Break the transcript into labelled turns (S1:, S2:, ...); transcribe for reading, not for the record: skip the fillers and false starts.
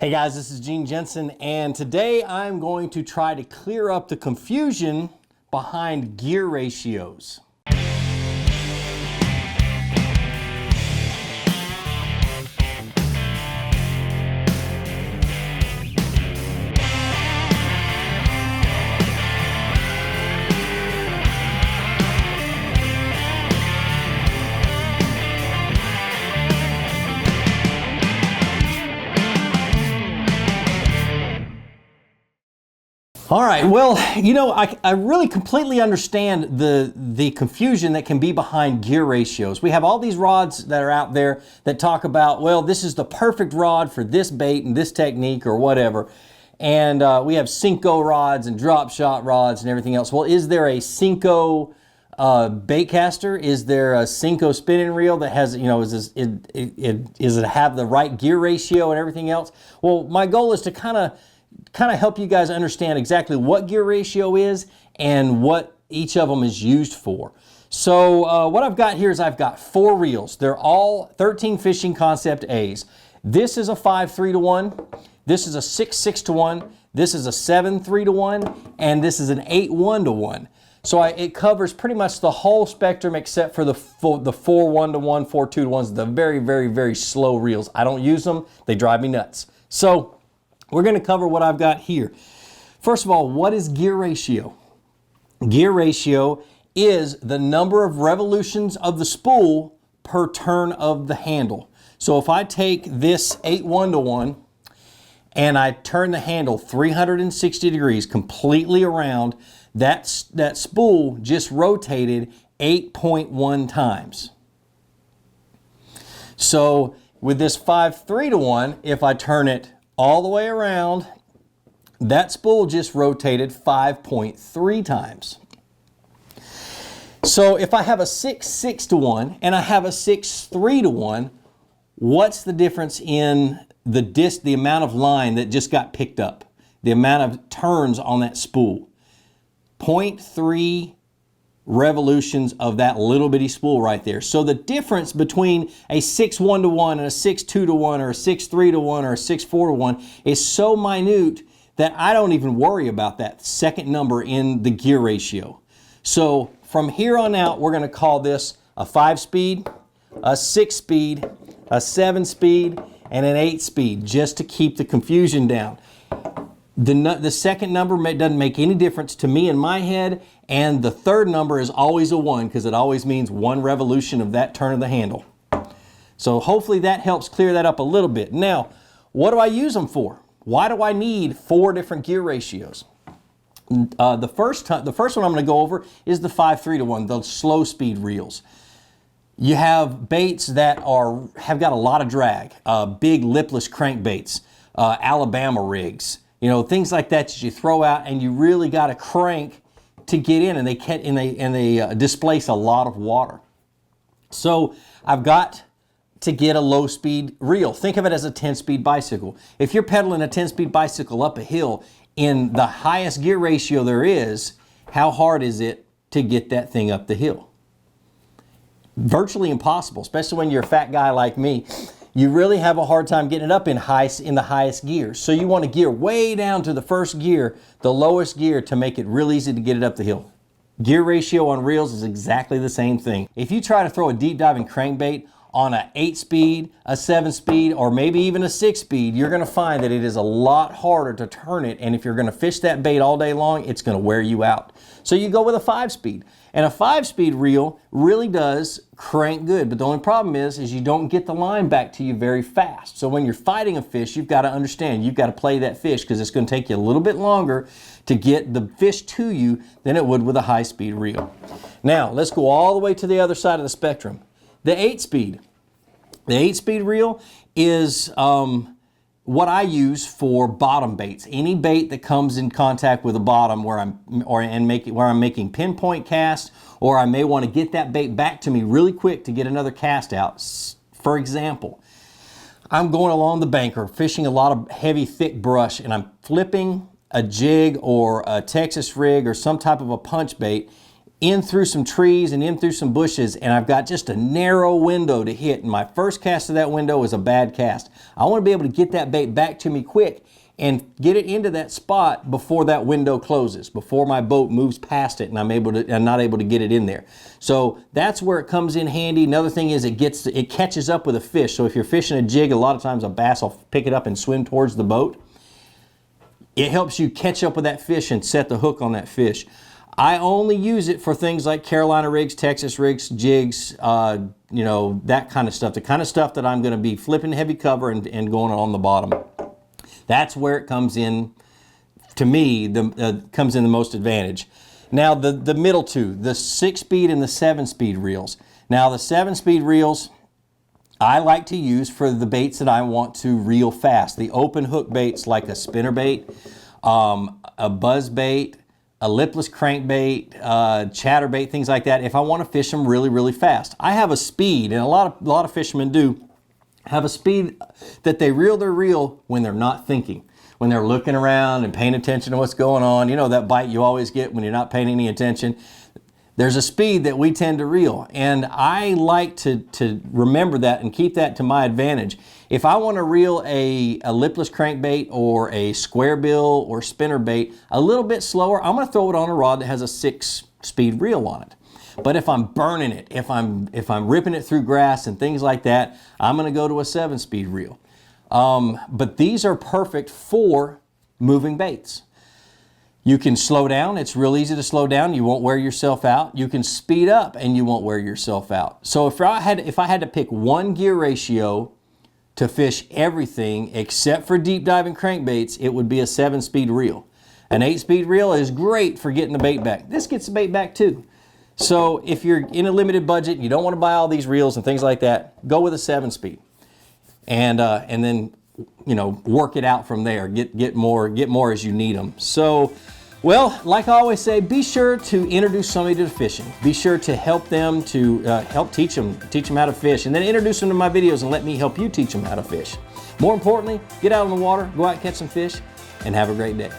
S1: Hey guys, this is Gene Jensen, and today I'm going to try to clear up the confusion behind gear ratios. All right, well, I really completely understand the confusion that can be behind gear ratios. We have all these rods that are out there that talk about, well, this is the perfect rod for this bait and this technique or whatever. And we have Senko rods and drop shot rods and everything else. Well, is there a Senko bait caster? Is there a Senko spinning reel that has, does it have the right gear ratio and everything else? Well, my goal is to kind of help you guys understand exactly what gear ratio is and what each of them is used for. So what I've got here is I've got 4 reels. They're all 13 Fishing Concept A's. This is a 5-3-to-1. This is a 6-6-to-1. This is a 7-3-to-1. And this is an 8-1-to-1. So it covers pretty much the whole spectrum except for the 4-1-to-1, 4-2-to-1s, the very, very, very slow reels. I don't use them. They drive me nuts. So we're going to cover what I've got here. First of all, what is gear ratio? Gear ratio is the number of revolutions of the spool per turn of the handle. So if I take this 8-1-to-1 and I turn the handle 360 degrees completely around, that spool just rotated 8.1 times. So with this 5-3-to-1, if I turn it all the way around, that spool just rotated 5.3 times. So if I have a 6-6-to-1 and I have a 6-3-to-1, what's the difference in the amount of line that just got picked up? The amount of turns on that spool. 0.3 revolutions of that little bitty spool right there. So the difference between a 6-1-to-1 and a 6-2-to-1 or a 6-3-to-1 or a 6-4-to-1 is so minute that I don't even worry about that second number in the gear ratio. So from here on out, we're going to call this a 5-speed, a 6-speed, a 7-speed, and an 8-speed, just to keep the confusion down. The second number doesn't make any difference to me in my head, and the third number is always a 1 because it always means 1 revolution of that turn of the handle. So hopefully that helps clear that up a little bit. Now, what do I use them for? Why do I need 4 different gear ratios? The first one I'm going to go over is the 5-3-to-1, the slow speed reels. You have baits that have got a lot of drag, big lipless crankbaits, Alabama rigs. Things like that you throw out and you really got to crank to get in, and they displace a lot of water. So I've got to get a low speed reel. Think of it as a 10-speed bicycle. If you're pedaling a 10-speed bicycle up a hill in the highest gear ratio there is, how hard is it to get that thing up the hill? Virtually impossible, especially when you're a fat guy like me. You really have a hard time getting it up in the highest gear. So you want to gear way down to the first gear, the lowest gear, to make it real easy to get it up the hill. Gear ratio on reels is exactly the same thing. If you try to throw a deep diving crankbait on a 8-speed, a 7-speed, or maybe even a 6-speed, you're going to find that it is a lot harder to turn it, and if you're going to fish that bait all day long, it's going to wear you out. So you go with a 5-speed. And a 5-speed reel really does crank good, but the only problem is you don't get the line back to you very fast. So when you're fighting a fish, you've got to understand, you've got to play that fish because it's going to take you a little bit longer to get the fish to you than it would with a high-speed reel. Now, let's go all the way to the other side of the spectrum. The 8-speed. The 8-speed reel is what I use for bottom baits. Any bait that comes in contact with a bottom where I'm making pinpoint casts, or I may want to get that bait back to me really quick to get another cast out. For example, I'm going along the bank or fishing a lot of heavy, thick brush, and I'm flipping a jig or a Texas rig or some type of a punch bait in through some trees and in through some bushes, and I've got just a narrow window to hit, and my first cast of that window is a bad cast. I want to be able to get that bait back to me quick and get it into that spot before that window closes, before my boat moves past it and I'm not able to get it in there. So that's where it comes in handy. Another thing is it catches up with a fish. So if you're fishing a jig, a lot of times a bass will pick it up and swim towards the boat. It helps you catch up with that fish and set the hook on that fish. I only use it for things like Carolina rigs, Texas rigs, jigs, you know, that kind of stuff. The kind of stuff that I'm going to be flipping heavy cover and going on the bottom. That's where it comes in, to me, comes in the most advantage. Now the middle two, the 6-speed and the 7-speed reels. Now the 7-speed reels, I like to use for the baits that I want to reel fast. The open hook baits like a spinner bait, a buzz bait, a lipless crankbait, chatterbait, things like that. If I want to fish them really, really fast, I have a speed, and a lot of fishermen do have a speed that they reel their reel when they're not thinking, when they're looking around and paying attention to what's going on. You know that bite you always get when you're not paying any attention. There's a speed that we tend to reel, and I like to remember that and keep that to my advantage. If I want to reel a lipless crankbait or a square bill or spinner bait a little bit slower, I'm going to throw it on a rod that has a 6-speed reel on it. But if I'm burning it, if I'm ripping it through grass and things like that, I'm going to go to a 7-speed reel. But these are perfect for moving baits. You can slow down. It's real easy to slow down. You won't wear yourself out. You can speed up and you won't wear yourself out. So if I had to pick one gear ratio to fish everything except for deep diving crankbaits, it would be a 7-speed reel. An 8-speed reel is great for getting the bait back. This gets the bait back too. So if you're in a limited budget, you don't want to buy all these reels and things like that, go with a 7-speed. And then, you know, work it out from there. Get more as you need them. So, well, like I always say, be sure to introduce somebody to fishing. Be sure to help them, to help teach them how to fish, and then introduce them to my videos and let me help you teach them how to fish. More importantly, get out on the water, go out and catch some fish, and have a great day.